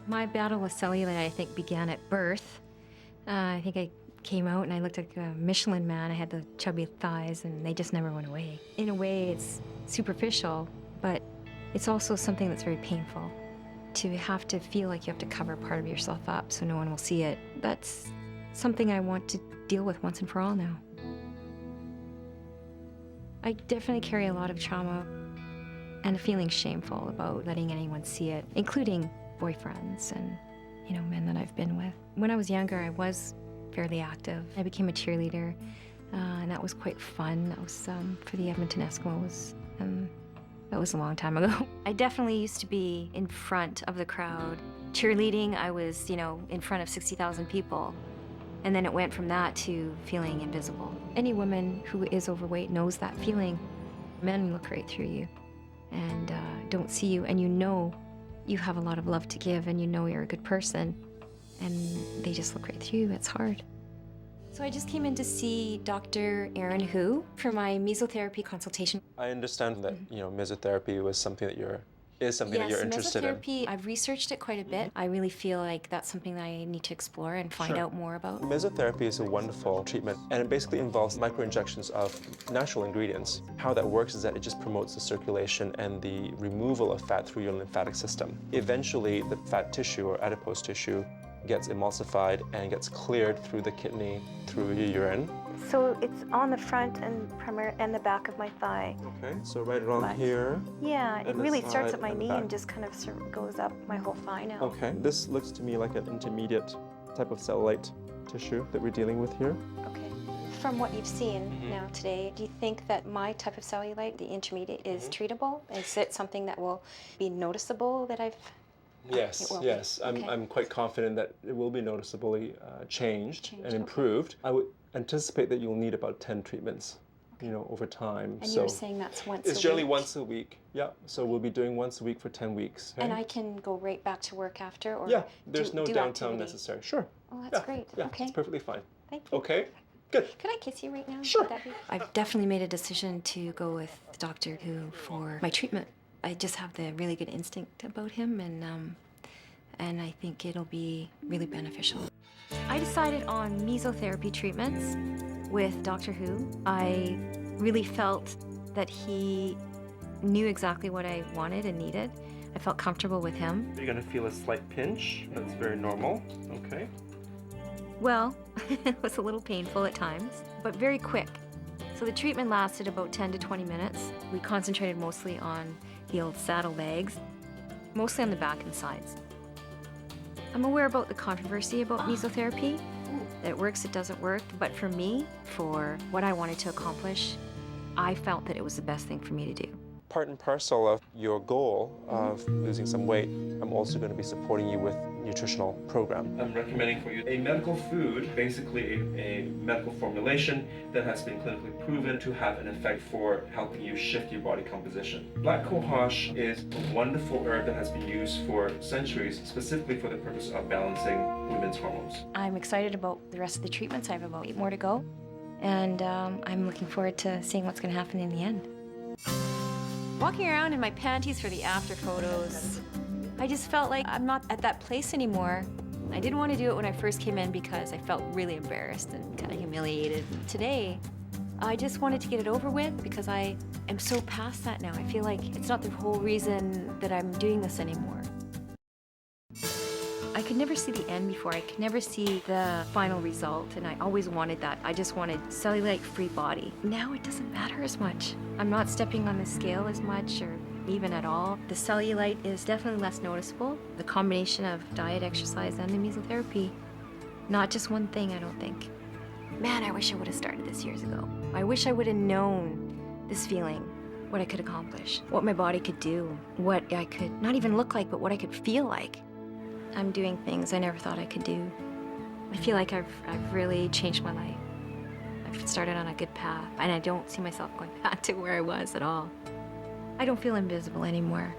My battle with cellulite, I think, began at birth. I think I came out and I looked like a Michelin man. I had the chubby thighs and they just never went away. In a way, it's superficial, but it's also something that's very painful. To have to feel like you have to cover part of yourself up so no one will see it, that's something I want to deal with once and for all now. I definitely carry a lot of trauma and feeling shameful about letting anyone see it, including boyfriends and, men that I've been with. When I was younger, I was fairly active. I became a cheerleader, and that was quite fun. That was for the Edmonton Eskimos. That was a long time ago. I definitely used to be in front of the crowd. Cheerleading, I was, in front of 60,000 people. And then it went from that to feeling invisible. Any woman who is overweight knows that feeling. Men look right through you and don't see you, and you have a lot of love to give, and you're a good person, and they just look right through you. It's hard. So I just came in to see Dr. Aaron Hu for my mesotherapy consultation. I understand that mesotherapy was something that you're interested in. Mesotherapy, I've researched it quite a bit. I really feel like that's something that I need to explore and find out more about. Mesotherapy is a wonderful treatment, and it basically involves microinjections of natural ingredients. How that works is that it just promotes the circulation and the removal of fat through your lymphatic system. Eventually, the fat tissue or adipose tissue gets emulsified and gets cleared through the kidney, through your urine. So it's on the front and the back of my thigh. Okay, so right around here. Yeah, it really starts at my knee back. and just kind of goes up my whole thigh now. Okay, this looks to me like an intermediate type of cellulite tissue that we're dealing with here. Okay. From what you've seen now today, do you think that my type of cellulite, the intermediate, is treatable? Is it something that will be noticeable that I've... Yes, yes. I'm quite confident that it will be noticeably changed and improved. I would anticipate that you'll need about 10 treatments, over time. And you're saying that's once a week? It's generally once a week, yeah. So we'll be doing once a week for 10 weeks. Okay? And I can go right back to work after? Or yeah, there's no downtime activity necessary. Sure. Oh, that's great. Yeah, okay. it's perfectly fine. Thank you. Okay, good. Could I kiss you right now? Sure. Would that be... I've definitely made a decision to go with Dr. Hu for my treatment. I just have the really good instinct about him, and I think it'll be really beneficial. I decided on mesotherapy treatments with Dr. Hu. I really felt that he knew exactly what I wanted and needed. I felt comfortable with him. You're gonna feel a slight pinch. That's very normal. Okay. Well, it was a little painful at times, but very quick. So the treatment lasted about 10 to 20 minutes. We concentrated mostly on the old saddle legs, mostly on the back and sides. I'm aware about the controversy about mesotherapy, that it works, it doesn't work, but for me, for what I wanted to accomplish, I felt that it was the best thing for me to do. Part and parcel of your goal of losing some weight, I'm also going to be supporting you with nutritional program. I'm recommending for you a medical food, basically a medical formulation that has been clinically proven to have an effect for helping you shift your body composition. Black cohosh is a wonderful herb that has been used for centuries, specifically for the purpose of balancing women's hormones. I'm excited about the rest of the treatments. I have about 8 more to go, and I'm looking forward to seeing what's going to happen in the end. Walking around in my panties for the after photos, I just felt like I'm not at that place anymore. I didn't want to do it when I first came in because I felt really embarrassed and kind of humiliated. Today, I just wanted to get it over with because I am so past that now. I feel like it's not the whole reason that I'm doing this anymore. I could never see the end before. I could never see the final result, and I always wanted that. I just wanted cellulite-free body. Now it doesn't matter as much. I'm not stepping on the scale as much or even at all. The cellulite is definitely less noticeable. The combination of diet, exercise, and the mesotherapy, not just one thing, I don't think. Man, I wish I would have started this years ago. I wish I would have known this feeling, what I could accomplish, what my body could do, what I could not even look like, but what I could feel like. I'm doing things I never thought I could do. I feel like I've really changed my life. I've started on a good path, and I don't see myself going back to where I was at all. I don't feel invisible anymore.